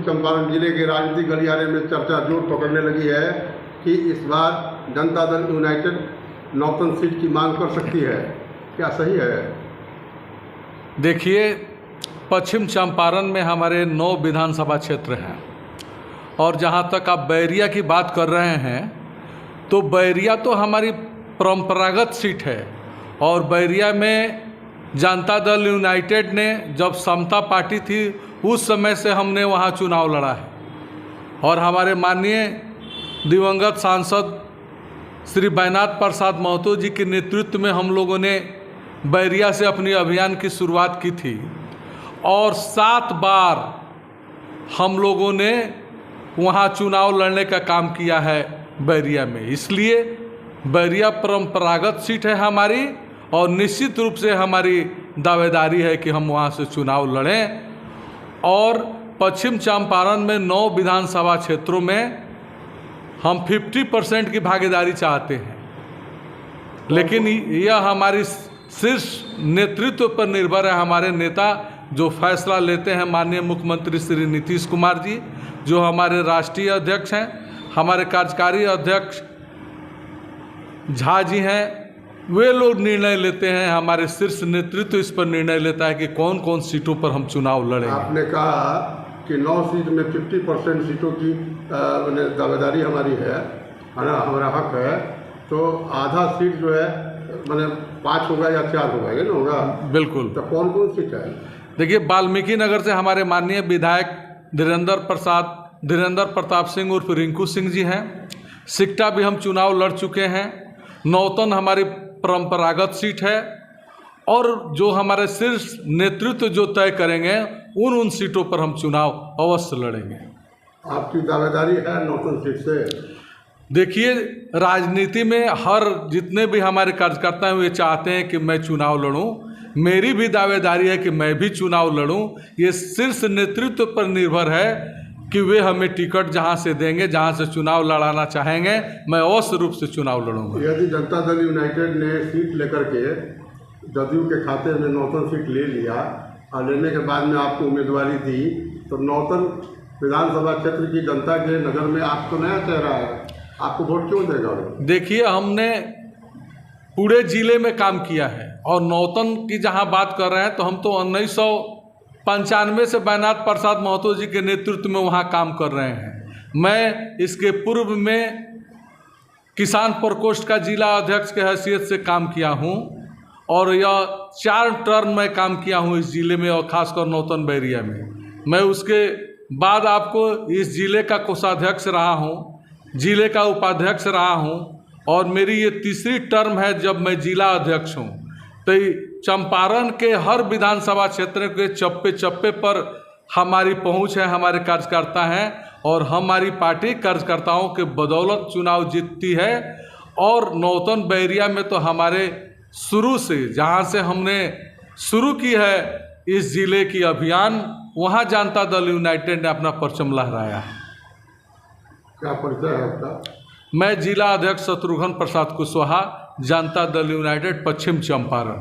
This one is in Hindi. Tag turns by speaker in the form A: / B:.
A: चंपारण जिले के राजनीतिक गलियारे में चर्चा जोर पकड़ने लगी है कि इस बार जनता दल यूनाइटेड नौतन सीट की मांग कर सकती है। क्या सही है?
B: देखिए, पश्चिम चंपारण में हमारे 9 विधानसभा क्षेत्र हैं और जहाँ तक आप बैरिया की बात कर रहे हैं तो बैरिया तो हमारी परंपरागत सीट है और बैरिया में जनता दल यूनाइटेड ने जब समता पार्टी थी उस समय से हमने वहाँ चुनाव लड़ा है और हमारे माननीय दिवंगत सांसद श्री बैनाथ प्रसाद महतो जी के नेतृत्व में हम लोगों ने बैरिया से अपनी अभियान की शुरुआत की थी और 7 बार हम लोगों ने वहाँ चुनाव लड़ने का काम किया है बैरिया में। इसलिए बैरिया परंपरागत सीट है हमारी और निश्चित रूप से हमारी दावेदारी है कि हम वहाँ से चुनाव लड़ें और पश्चिम चंपारण में 9 विधानसभा क्षेत्रों में हम 50% की भागीदारी चाहते हैं, लेकिन यह हमारी शीर्ष नेतृत्व पर निर्भर है। हमारे नेता जो फैसला लेते हैं, माननीय मुख्यमंत्री श्री नीतीश कुमार जी जो हमारे राष्ट्रीय अध्यक्ष हैं, हमारे कार्यकारी अध्यक्ष झा जी हैं, वे लोग निर्णय लेते हैं। हमारे शीर्ष नेतृत्व इस पर निर्णय लेता है कि कौन कौन सीटों पर हम चुनाव लड़ेंगे।
A: आपने कहा कि 9 सीट में 50% सीटों की दावेदारी हमारी है ना, हमारा हक है, तो आधा सीट जो है मैंने 5 होगा या 4 होगा, ये ना होगा?
B: बिल्कुल।
A: तो कौन कौन सीट है?
B: देखिए, वाल्मीकि नगर से हमारे माननीय विधायक धीरेन्द्र प्रताप सिंह उर्फ रिंकू सिंह जी हैं। सिकटा भी हम चुनाव लड़ चुके हैं। नौतन हमारी परंपरागत सीट है और जो हमारे शीर्ष नेतृत्व जो तय करेंगे उन सीटों पर हम चुनाव अवश्य लड़ेंगे।
A: आपकी दावेदारी है नौतन सीट से?
B: देखिए, राजनीति में हर जितने भी हमारे कार्यकर्ता हैं वे चाहते हैं कि मैं चुनाव लड़ूं। मेरी भी दावेदारी है कि मैं भी चुनाव लड़ूं। ये शीर्ष नेतृत्व पर निर्भर है कि वे हमें टिकट जहां से देंगे, जहां से चुनाव लड़ाना चाहेंगे, मैं अवश्य रूप से चुनाव लड़ूंगा।
A: यदि जनता दल यूनाइटेड ने सीट लेकर के जदयू के खाते में नौतन सीट ले लिया और लेने के बाद में आपको उम्मीदवारी दी, तो नौतन विधानसभा क्षेत्र की जनता के नज़र में आपको नया चेहरा है, आपको वोट क्यों देगा?
B: देखिए, हमने पूरे जिले में काम किया है और नौतन की जहां बात कर रहे हैं तो हम तो 1995 से बैनाथ प्रसाद महतो जी के नेतृत्व में वहां काम कर रहे हैं। मैं इसके पूर्व में किसान प्रकोष्ठ का जिला अध्यक्ष के हैसियत से काम किया हूं और यह 4 टर्म में काम किया हूं इस जिले में और खासकर नौतन बैरिया में। मैं उसके बाद आपको इस जिले का कोषाध्यक्ष रहा हूं, जिले का उपाध्यक्ष रहा हूं और मेरी ये 3री टर्म है जब मैं जिला अध्यक्ष हूं। तो चंपारण के हर विधानसभा क्षेत्र के चप्पे चप्पे पर हमारी पहुंच है, हमारे कार्यकर्ता हैं और हमारी पार्टी कार्यकर्ताओं के बदौलत चुनाव जीतती है। और नौतन बैरिया में तो हमारे शुरू से जहां से हमने शुरू की है इस जिले की अभियान, वहां जनता दल यूनाइटेड ने अपना परचम लहराया है।
A: क्या परिचय है आपका?
B: मैं जिला अध्यक्ष शत्रुघ्न प्रसाद कुशवाहा, जनता दल यूनाइटेड पश्चिम चंपारण।